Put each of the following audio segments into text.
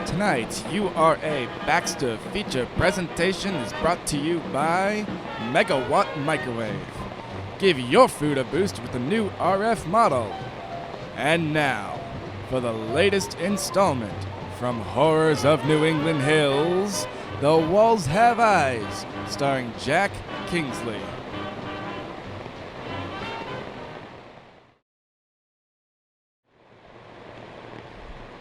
Tonight's URA Baxter feature presentation is brought to you by Megawatt Microwave. Give your food a boost with the new RF model. And now, for the latest installment from Horrors of New England Hills, The Walls Have Eyes, starring Jack Kingsley.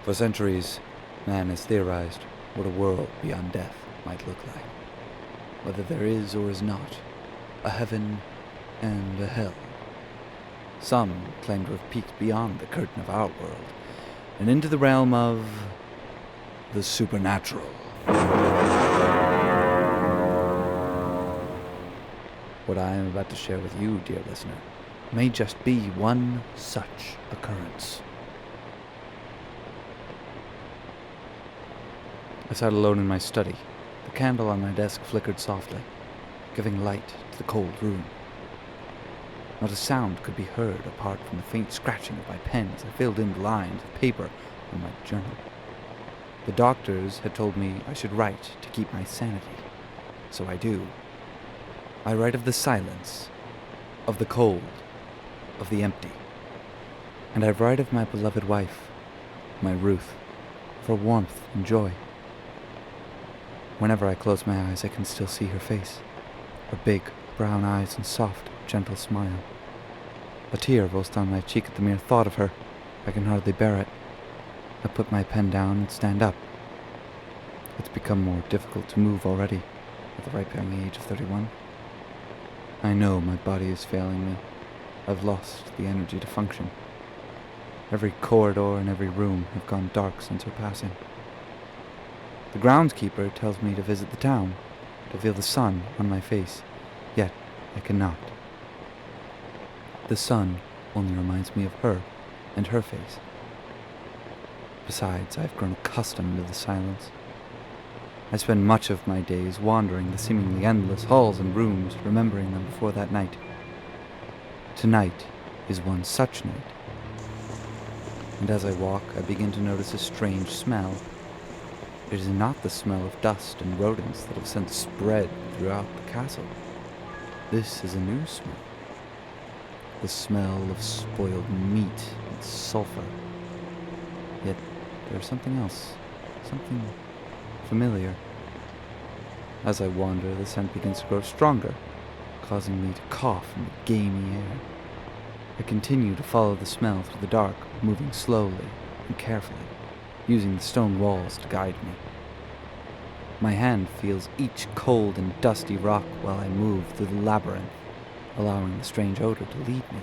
For centuries, man has theorized what a world beyond death might look like. Whether there is or is not a heaven and a hell. Some claim to have peeked beyond the curtain of our world and into the realm of the supernatural. What I am about to share with you, dear listener, may just be one such occurrence. I sat alone in my study. The candle on my desk flickered softly, giving light to the cold room. Not a sound could be heard apart from the faint scratching of my pen as I filled in the lines of paper on my journal. The doctors had told me I should write to keep my sanity. So I do. I write of the silence, of the cold, of the empty. And I write of my beloved wife, my Ruth, for warmth and joy. Whenever I close my eyes, I can still see her face, her big, brown eyes and soft, gentle smile. A tear rolls down my cheek at the mere thought of her. I can hardly bear it. I put my pen down and stand up. It's become more difficult to move already, at the ripe young age of 31. I know my body is failing me. I've lost the energy to function. Every corridor and every room have gone dark since her passing. The groundskeeper tells me to visit the town, to feel the sun on my face, yet I cannot. The sun only reminds me of her and her face. Besides, I've grown accustomed to the silence. I spend much of my days wandering the seemingly endless halls and rooms, remembering them before that night. Tonight is one such night. And as I walk, I begin to notice a strange smell. It is not the smell of dust and rodents that have since spread throughout the castle. This is a new smell. The smell of spoiled meat and sulfur. Yet there's something else, something familiar. As I wander, the scent begins to grow stronger, causing me to cough in the gamey air. I continue to follow the smell through the dark, moving slowly and carefully, using the stone walls to guide me. My hand feels each cold and dusty rock while I move through the labyrinth, allowing the strange odor to lead me.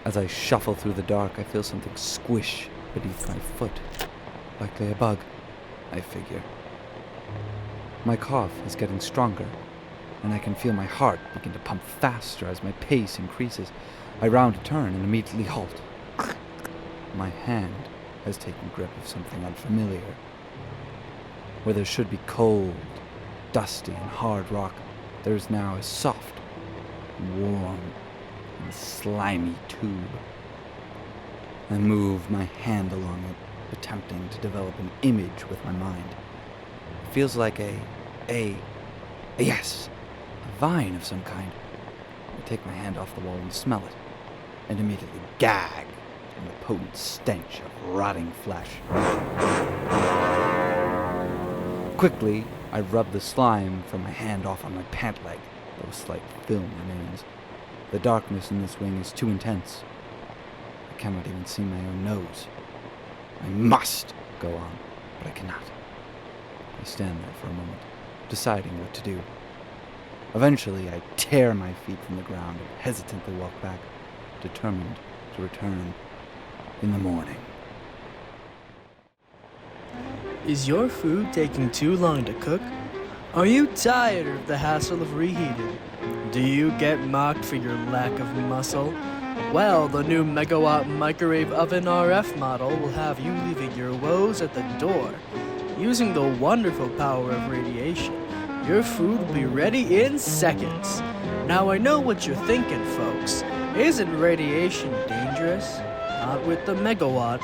As I shuffle through the dark, I feel something squish beneath my foot, likely a bug, I figure. My cough is getting stronger, and I can feel my heart begin to pump faster as my pace increases. I round a turn and immediately halt. My hand has taken grip of something unfamiliar. Where there should be cold, dusty, and hard rock, there is now a soft, warm, and slimy tube. I move my hand along it, attempting to develop an image with my mind. It feels like a vine of some kind. I take my hand off the wall and smell it, and immediately gag from the potent stench of rotting flesh. Quickly, I rub the slime from my hand off on my pant leg, though a slight film remains. The darkness in this wing is too intense. I cannot even see my own nose. I must go on, but I cannot. I stand there for a moment, deciding what to do. Eventually, I tear my feet from the ground and hesitantly walk back, determined to return in the morning. Is your food taking too long to cook? Are you tired of the hassle of reheating? Do you get mocked for your lack of muscle? Well, the new Megawatt Microwave Oven RF model will have you leaving your woes at the door. Using the wonderful power of radiation, your food will be ready in seconds. Now I know what you're thinking, folks. Isn't radiation dangerous? Not with the Megawatt.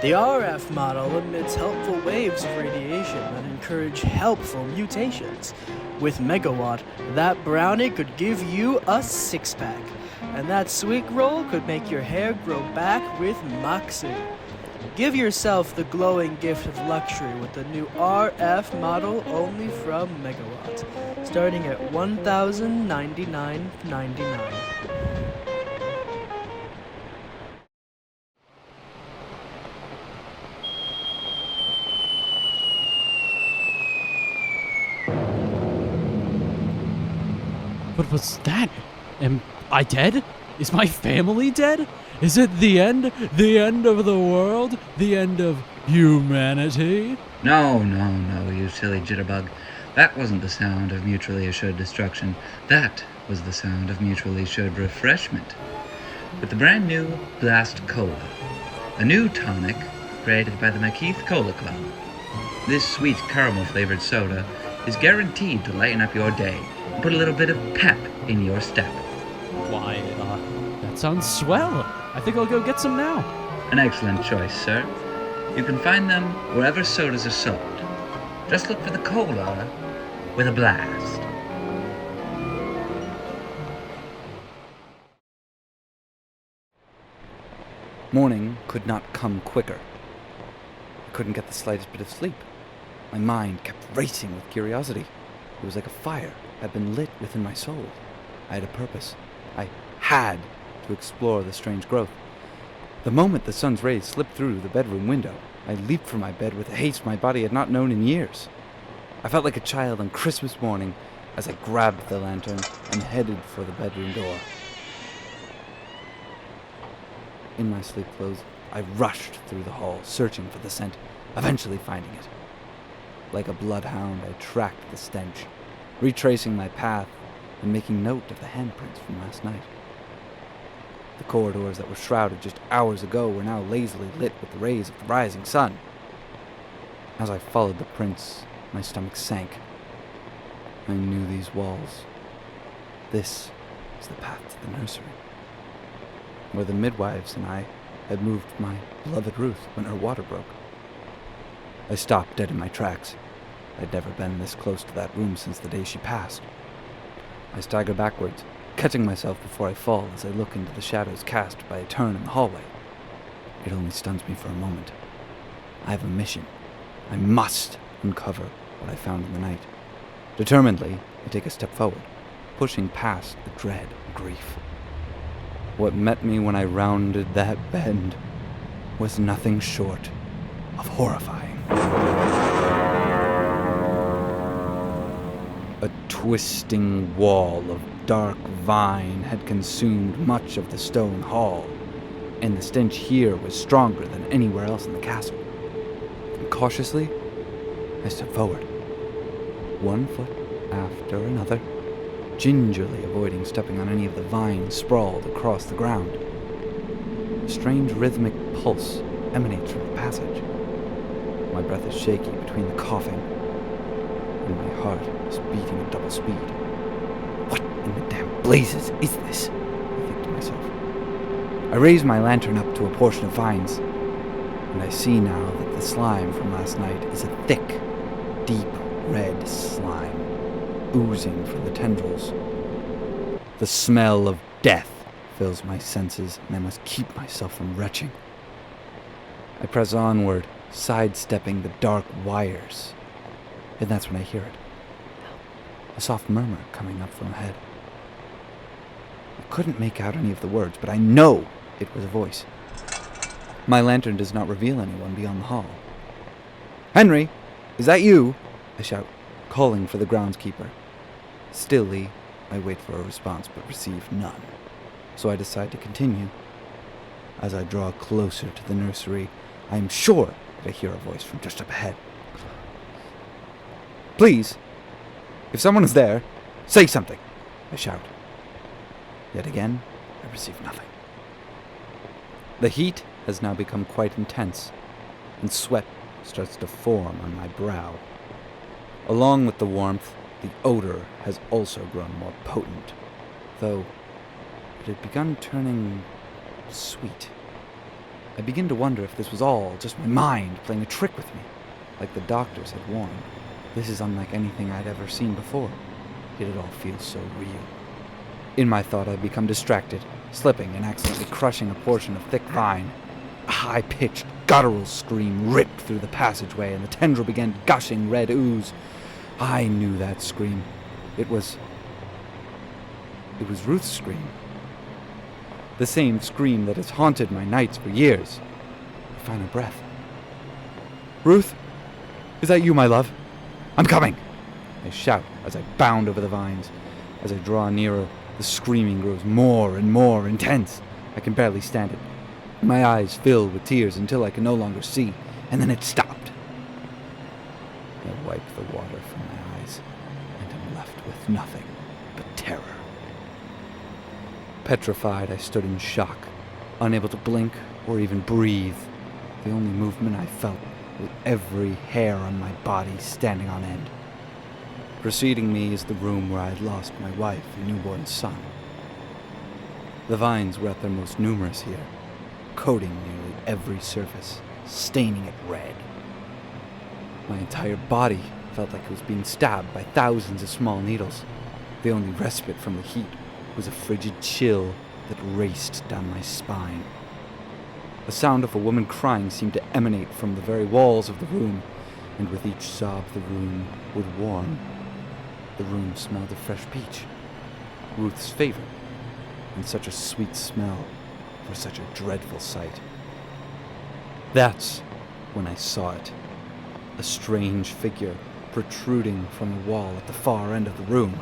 The RF model emits helpful waves of radiation that encourage helpful mutations. With Megawatt, that brownie could give you a six-pack, and that sweet roll could make your hair grow back with Moxie. Give yourself the glowing gift of luxury with the new RF model only from Megawatt, starting at $1,099.99. What was that? Am I dead? Is my family dead? Is it the end? The end of the world? The end of humanity? No, you silly jitterbug. That wasn't the sound of mutually assured destruction. That was the sound of mutually assured refreshment. With the brand new Blast Cola, a new tonic created by the McKeith Cola Club. This sweet caramel-flavored soda is guaranteed to lighten up your day and put a little bit of pep in your step. Why, that sounds swell. I think I'll go get some now. An excellent choice, sir. You can find them wherever sodas are sold. Just look for the cola with a blast. Morning could not come quicker. I couldn't get the slightest bit of sleep. My mind kept racing with curiosity. It was like a fire had been lit within my soul. I had a purpose. I had to explore the strange growth. The moment the sun's rays slipped through the bedroom window, I leaped from my bed with a haste my body had not known in years. I felt like a child on Christmas morning as I grabbed the lantern and headed for the bedroom door. In my sleep clothes, I rushed through the hall, searching for the scent, eventually finding it. Like a bloodhound, I tracked the stench, retracing my path and making note of the handprints from last night. The corridors that were shrouded just hours ago were now lazily lit with the rays of the rising sun. As I followed the prints, my stomach sank. I knew these walls. This is the path to the nursery, where the midwives and I had moved my beloved Ruth when her water broke. I stopped dead in my tracks. I'd never been this close to that room since the day she passed. I stagger backwards, catching myself before I fall as I look into the shadows cast by a turn in the hallway. It only stuns me for a moment. I have a mission. I must uncover what I found in the night. Determinedly, I take a step forward, pushing past the dread and grief. What met me when I rounded that bend was nothing short of horrifying. A twisting wall of dark vine had consumed much of the stone hall, and the stench here was stronger than anywhere else in the castle. And cautiously, I stepped forward, 1 foot after another, gingerly avoiding stepping on any of the vines sprawled across the ground. A strange rhythmic pulse emanates from the passage. My breath is shaky between the coughing, and my heart is beating at double speed. What in the damn blazes is this? I think to myself. I raise my lantern up to a portion of vines, and I see now that the slime from last night is a thick, deep red slime, oozing from the tendrils. The smell of death fills my senses, and I must keep myself from retching. I press onward, sidestepping the dark wires, and that's when I hear it. A soft murmur coming up from ahead. I couldn't make out any of the words, but I know it was a voice. My lantern does not reveal anyone beyond the hall. "Henry, is that you?" I shout, calling for the groundskeeper. Stilly, I wait for a response, but receive none. So I decide to continue. As I draw closer to the nursery, I am sure that I hear a voice from just up ahead. "Please, if someone is there, say something," I shout. Yet again, I receive nothing. The heat has now become quite intense, and sweat starts to form on my brow. Along with the warmth, the odor has also grown more potent, though it had begun turning sweet. I begin to wonder if this was all just my mind playing a trick with me, like the doctors had warned. This is unlike anything I'd ever seen before, yet it all feels so real. In my thought, I become distracted, slipping and accidentally crushing a portion of thick vine. A high-pitched, guttural scream ripped through the passageway, and the tendril began gushing red ooze. I knew that scream. It was Ruth's scream. The same scream that has haunted my nights for years. I find her breath. "Ruth? Is that you, my love? I'm coming!" I shout as I bound over the vines. As I draw nearer, the screaming grows more and more intense. I can barely stand it. My eyes fill with tears until I can no longer see, and then it stopped. I wipe the water from my eyes, and am left with nothing but terror. Petrified, I stood in shock, unable to blink or even breathe. The only movement I felt was every hair on my body standing on end. Preceding me is the room where I had lost my wife and newborn son. The vines were at their most numerous here, coating nearly every surface, staining it red. My entire body felt like it was being stabbed by thousands of small needles. The only respite from the heat was a frigid chill that raced down my spine. The sound of a woman crying seemed to emanate from the very walls of the room, and with each sob the room would warm. The room smelled of fresh peach, Ruth's favorite, and such a sweet smell for such a dreadful sight. That's when I saw it. A strange figure protruding from the wall at the far end of the room.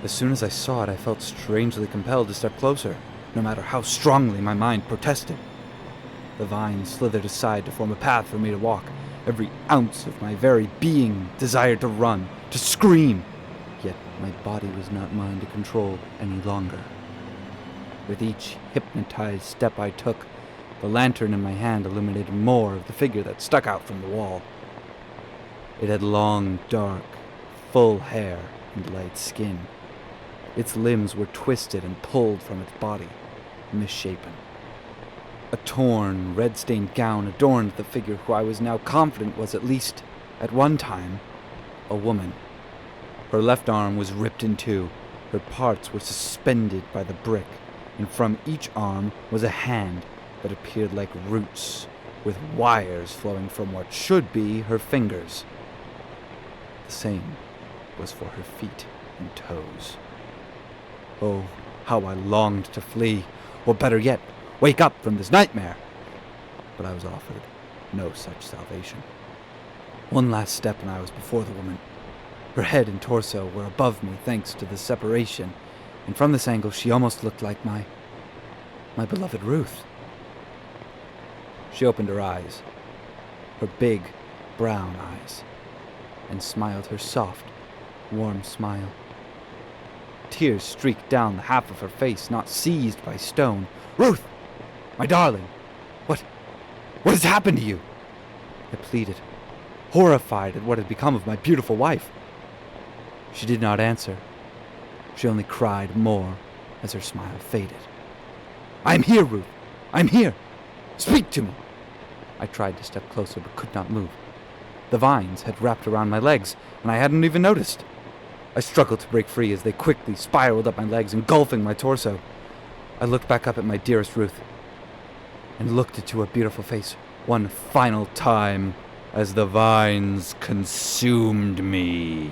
As soon as I saw it, I felt strangely compelled to step closer, no matter how strongly my mind protested. The vines slithered aside to form a path for me to walk. Every ounce of my very being desired to run, to scream, yet my body was not mine to control any longer. With each hypnotized step I took, the lantern in my hand illuminated more of the figure that stuck out from the wall. It had long, dark, full hair and light skin. Its limbs were twisted and pulled from its body, misshapen. A torn, red-stained gown adorned the figure who I was now confident was at least, at one time, a woman. Her left arm was ripped in two, her parts were suspended by the brick, and from each arm was a hand that appeared like roots, with wires flowing from what should be her fingers. The same was for her feet and toes. Oh, how I longed to flee, or better yet, wake up from this nightmare. But I was offered no such salvation. One last step and I was before the woman. Her head and torso were above me thanks to the separation, and from this angle she almost looked like my beloved Ruth. She opened her eyes, her big, brown eyes, and smiled her soft, warm smile. Tears streaked down the half of her face not seized by stone. "Ruth! My darling! What has happened to you?" I pleaded, horrified at what had become of my beautiful wife. She did not answer. She only cried more as her smile faded. "I am here, Ruth! I am here! Speak to me!" I tried to step closer but could not move. The vines had wrapped around my legs, and I hadn't even noticed. I struggled to break free as they quickly spiraled up my legs, engulfing my torso. I looked back up at my dearest Ruth, and looked into her beautiful face one final time as the vines consumed me.